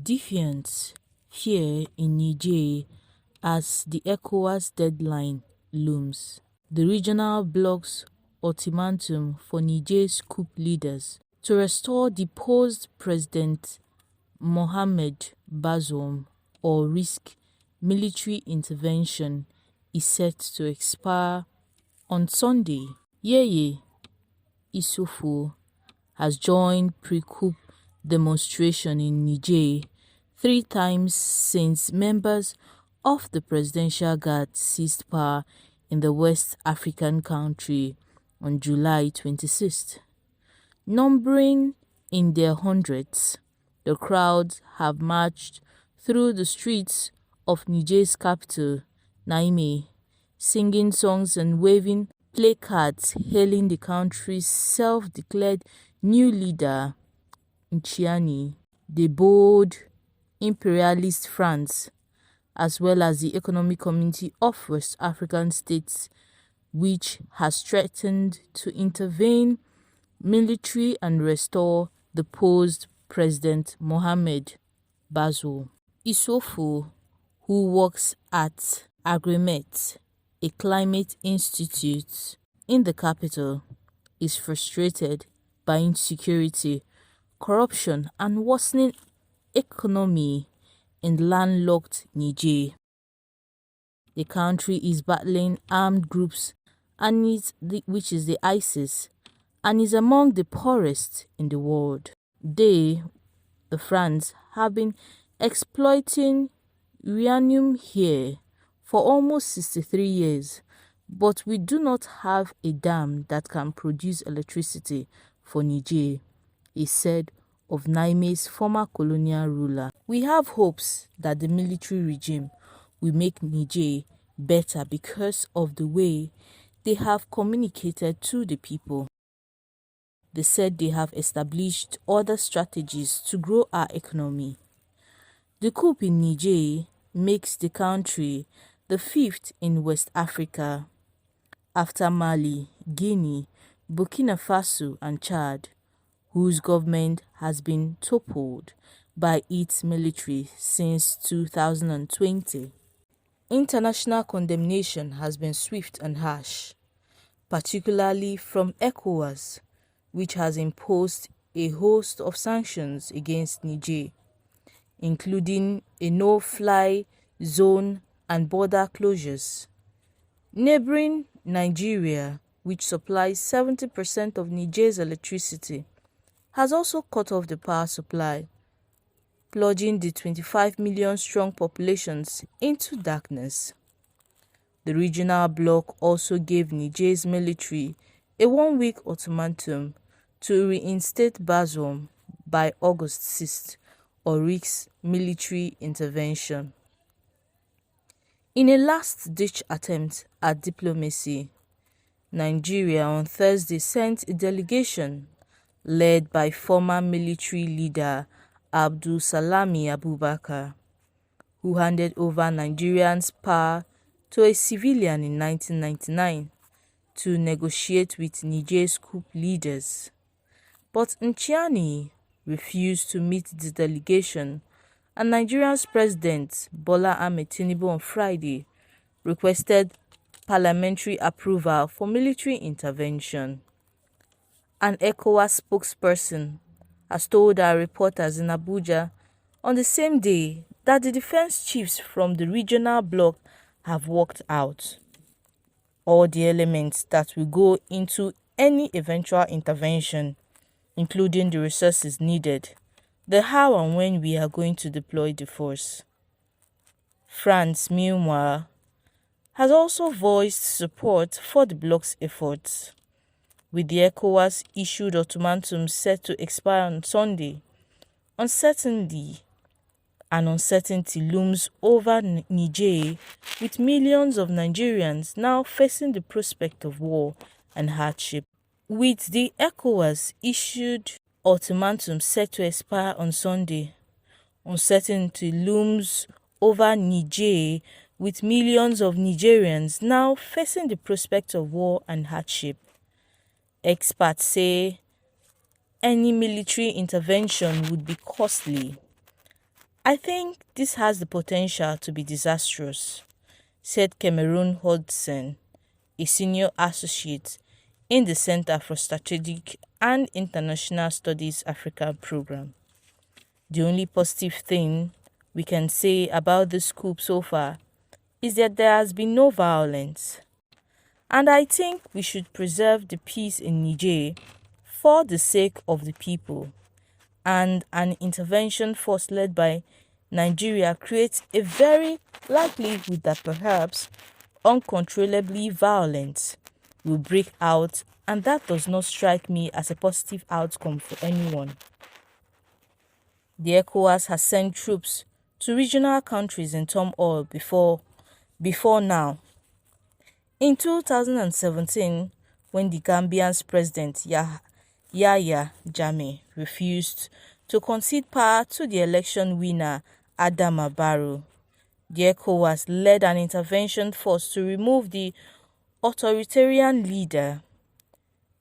Defiance here in Niger as the Ecowas deadline looms. The regional bloc's ultimatum for Niger's coup leaders to restore deposed President Mohamed Bazoum or risk military intervention is set to expire on Sunday. Yeye Issoufou has joined pre-coup demonstration in Niger 3 times since members of the Presidential Guard seized power in the West African country on July 26. Numbering in their hundreds, the crowds have marched through the streets of Niger's capital, Niamey, singing songs and waving placards hailing the country's self-declared new leader, Nchiani. The bold imperialist France, as well as the Economic Community of West African States, which has threatened to intervene military and restore the deposed President Mohamed Bazoum. Issoufou, who works at Agremet, a climate institute in the capital, is frustrated by insecurity, corruption and worsening economy in landlocked Niger. The country is battling armed groups which is the ISIS, and is among the poorest in the world. The France, have been exploiting uranium here for almost 63 years, but we do not have a dam that can produce electricity for Niger, he said of Niamey's former colonial ruler. We have hopes that the military regime will make Niger better because of the way they have communicated to the people. They said they have established other strategies to grow our economy. The coup in Niger makes the country the 5th in West Africa, after Mali, Guinea, Burkina Faso and Chad, whose government has been toppled by its military since 2020. International condemnation has been swift and harsh, particularly from Ecowas, which has imposed a host of sanctions against Niger, including a no-fly zone and border closures. Neighboring Nigeria, which supplies 70% of Niger's electricity, has also cut off the power supply, plunging the 25 million strong populations into darkness. The regional bloc also gave Niger's military a 1-week ultimatum to reinstate Bazoum by August 6 or risk military intervention. In a last-ditch attempt at diplomacy, Nigeria on Thursday sent a delegation led by former military leader Abdul Salami Abubakar, who handed over Nigeria's power to a civilian in 1999, to negotiate with Niger's coup leaders. But Nchiani refused to meet the delegation, and Nigeria's President Bola Ahmed Tinubu on Friday requested parliamentary approval for military intervention. An ECOWAS spokesperson has told our reporters in Abuja on the same day that the defense chiefs from the regional bloc have worked out all the elements that will go into any eventual intervention, including the resources needed, the how and when we are going to deploy the force. France, meanwhile, has also voiced support for the bloc's efforts, with the ECOWAS issued ultimatum set to expire on Sunday. Uncertainty looms over Niger, with millions of Nigerians now facing the prospect of war and hardship. With the ECOWAS issued ultimatum set to expire on Sunday, uncertainty looms over Niger, with millions of Nigerians now facing the prospect of war and hardship. Experts say any military intervention would be costly, I think this has the potential to be disastrous, said Cameron Hodgson, a senior associate in the Center for Strategic and International Studies Africa program. The only positive thing we can say about this coup so far is that there has been no violence. And I think we should preserve the peace in Niger for the sake of the people. And an intervention force led by Nigeria creates a very likelihood that perhaps uncontrollably violence will break out, and that does not strike me as a positive outcome for anyone. The Ecowas has sent troops to regional countries in turmoil before now. In 2017, when the Gambian's president Yahya Jammeh refused to concede power to the election winner Adama Barrow, the ECOWAS led an intervention force to remove the authoritarian leader.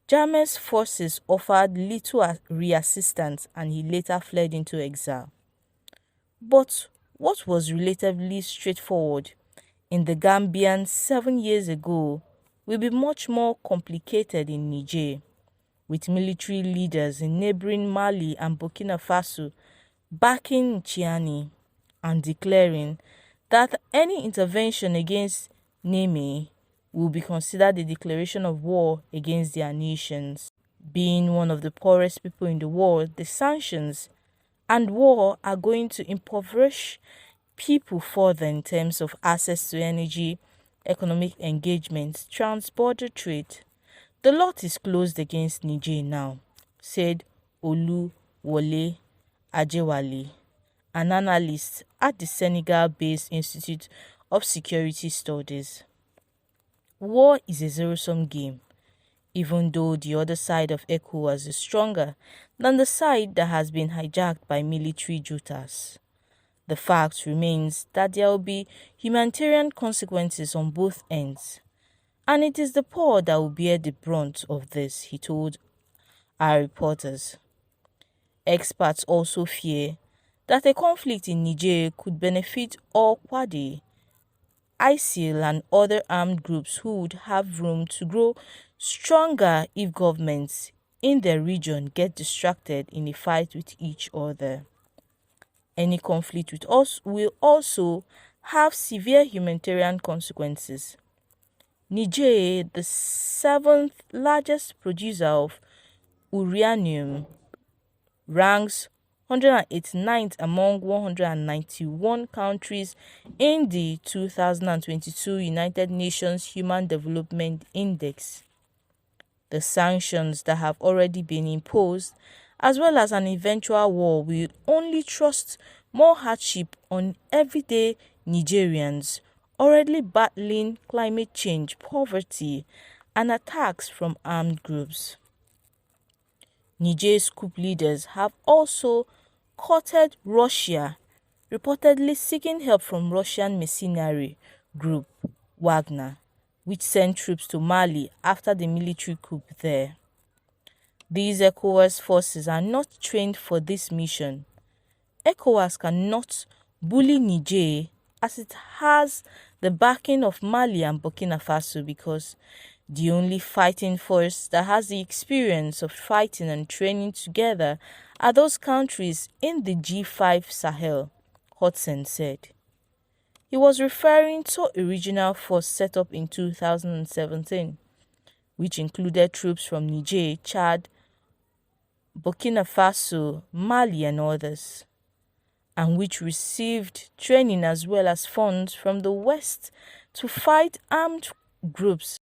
Jammeh's forces offered little reassistance and he later fled into exile. But what was relatively straightforward in the Gambian 7 years ago will be much more complicated in Niger, with military leaders in neighboring Mali and Burkina Faso backing Chiani and declaring that any intervention against Niamey will be considered a declaration of war against their nations. Being one of the poorest people in the world, the sanctions and war are going to impoverish people further in terms of access to energy, economic engagement, trans-border trade. The lot is closed against Niger now, said Oluwole Ajewale, an analyst at the Senegal-based Institute of Security Studies. War is a zero-sum game, even though the other side of ECOWAS is stronger than the side that has been hijacked by military juntas. The fact remains that there will be humanitarian consequences on both ends, and it is the poor that will bear the brunt of this, he told our reporters. Experts also fear that a conflict in Niger could benefit all Kwade, ISIL and other armed groups who would have room to grow stronger if governments in the region get distracted in a fight with each other. Any conflict with us will also have severe humanitarian consequences. Niger, the 7th largest producer of uranium, ranks 189th among 191 countries in the 2022 United Nations Human Development Index. The sanctions that have already been imposed, as well as an eventual war, will only thrust more hardship on everyday Nigerians already battling climate change, poverty, and attacks from armed groups. Niger's coup leaders have also courted Russia, reportedly seeking help from Russian mercenary group Wagner, which sent troops to Mali after the military coup there. These ECOWAS forces are not trained for this mission. ECOWAS cannot bully Niger as it has the backing of Mali and Burkina Faso because the only fighting force that has the experience of fighting and training together are those countries in the G5 Sahel, Hodgson said. He was referring to a regional force set up in 2017, which included troops from Niger, Chad, Burkina Faso, Mali and others, and which received training as well as funds from the West to fight armed groups